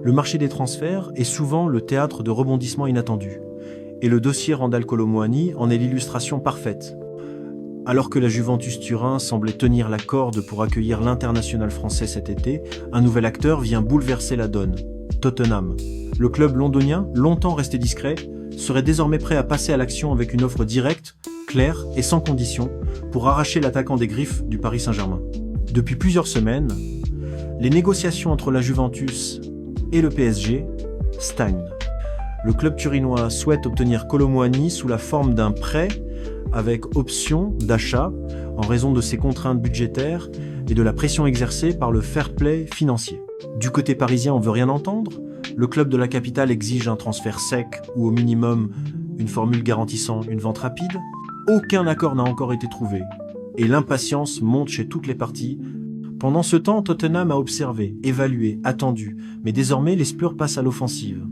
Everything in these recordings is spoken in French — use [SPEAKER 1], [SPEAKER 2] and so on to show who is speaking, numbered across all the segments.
[SPEAKER 1] Le marché des transferts est souvent le théâtre de rebondissements inattendus. Et le dossier Randal Kolo Muani en est l'illustration parfaite. Alors que la Juventus Turin semblait tenir la corde pour accueillir l'international français cet été, un nouvel acteur vient bouleverser la donne. Tottenham. Le club londonien, longtemps resté discret, serait désormais prêt à passer à l'action avec une offre directe, claire et sans condition pour arracher l'attaquant des griffes du Paris Saint-Germain. Depuis plusieurs semaines, les négociations entre la Juventus et le PSG stagnent. Le club turinois souhaite obtenir Kolo Muani sous la forme d'un prêt avec option d'achat en raison de ses contraintes budgétaires et de la pression exercée par le fair play financier. Du côté parisien, on veut rien entendre. Le club de la capitale exige un transfert sec ou au minimum une formule garantissant une vente rapide. Aucun accord n'a encore été trouvé et l'impatience monte chez toutes les parties. Pendant ce temps, Tottenham a observé, évalué, attendu, mais désormais les Spurs passent à l'offensive.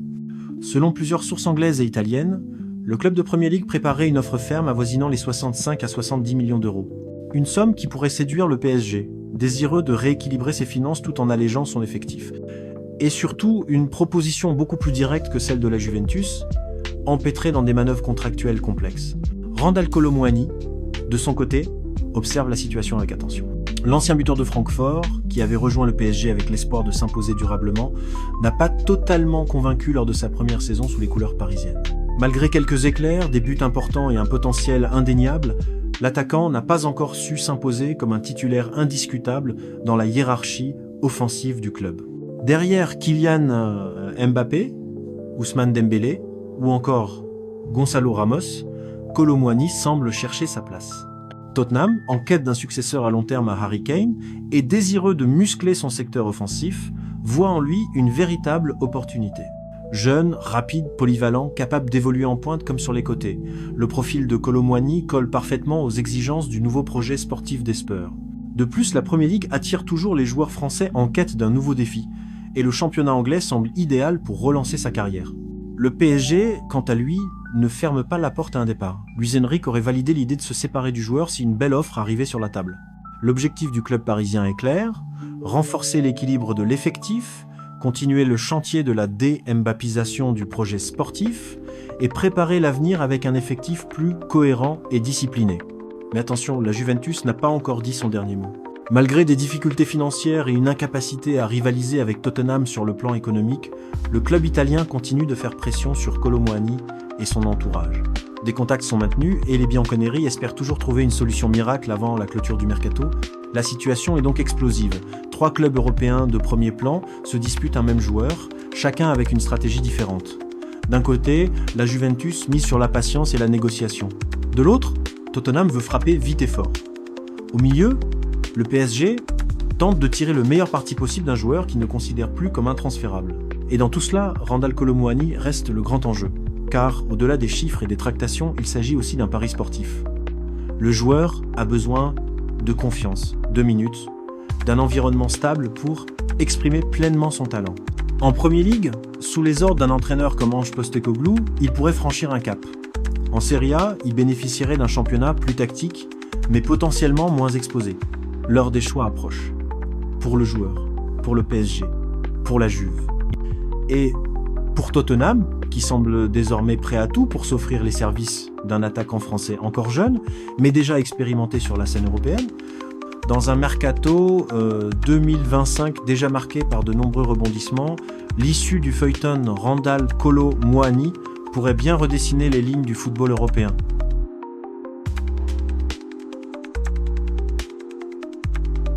[SPEAKER 1] Selon plusieurs sources anglaises et italiennes, le club de Premier League préparait une offre ferme avoisinant les 65 à 70 millions d'euros. Une somme qui pourrait séduire le PSG, désireux de rééquilibrer ses finances tout en allégeant son effectif. Et surtout, une proposition beaucoup plus directe que celle de la Juventus, empêtrée dans des manœuvres contractuelles complexes. Randal Kolo Muani, de son côté, observe la situation avec attention. L'ancien buteur de Francfort, qui avait rejoint le PSG avec l'espoir de s'imposer durablement, n'a pas totalement convaincu lors de sa première saison sous les couleurs parisiennes. Malgré quelques éclairs, des buts importants et un potentiel indéniable, l'attaquant n'a pas encore su s'imposer comme un titulaire indiscutable dans la hiérarchie offensive du club. Derrière Kylian Mbappé, Ousmane Dembélé ou encore Gonzalo Ramos, Kolo Muani semble chercher sa place. Tottenham, en quête d'un successeur à long terme à Harry Kane et désireux de muscler son secteur offensif, voit en lui une véritable opportunité. Jeune, rapide, polyvalent, capable d'évoluer en pointe comme sur les côtés, le profil de Kolo Muani colle parfaitement aux exigences du nouveau projet sportif des Spurs. De plus, la Premier League attire toujours les joueurs français en quête d'un nouveau défi, et le championnat anglais semble idéal pour relancer sa carrière. Le PSG, quant à lui, ne ferme pas la porte à un départ. Luis Enrique aurait validé l'idée de se séparer du joueur si une belle offre arrivait sur la table. L'objectif du club parisien est clair, renforcer l'équilibre de l'effectif, continuer le chantier de la dé-mbappisation du projet sportif et préparer l'avenir avec un effectif plus cohérent et discipliné. Mais attention, la Juventus n'a pas encore dit son dernier mot. Malgré des difficultés financières et une incapacité à rivaliser avec Tottenham sur le plan économique, le club italien continue de faire pression sur Kolo Muani et son entourage. Des contacts sont maintenus et les Bianconeri espèrent toujours trouver une solution miracle avant la clôture du mercato. La situation est donc explosive. 3 clubs européens de premier plan se disputent un même joueur, chacun avec une stratégie différente. D'un côté, la Juventus mise sur la patience et la négociation. De l'autre, Tottenham veut frapper vite et fort. Au milieu, le PSG tente de tirer le meilleur parti possible d'un joueur qui ne considère plus comme intransférable. Et dans tout cela, Randal Kolo Muani reste le grand enjeu. Car, au-delà des chiffres et des tractations, il s'agit aussi d'un pari sportif. Le joueur a besoin de confiance, de minutes, d'un environnement stable pour exprimer pleinement son talent. En Premier League, sous les ordres d'un entraîneur comme Ange Postecoglou, il pourrait franchir un cap. En Serie A, il bénéficierait d'un championnat plus tactique, mais potentiellement moins exposé. L'heure des choix approche. Pour le joueur, pour le PSG, pour la Juve. Et pour Tottenham, qui semble désormais prêt à tout pour s'offrir les services d'un attaquant français encore jeune, mais déjà expérimenté sur la scène européenne, dans un mercato 2025 déjà marqué par de nombreux rebondissements, l'issue du feuilleton Randal Kolo Muani pourrait bien redessiner les lignes du football européen.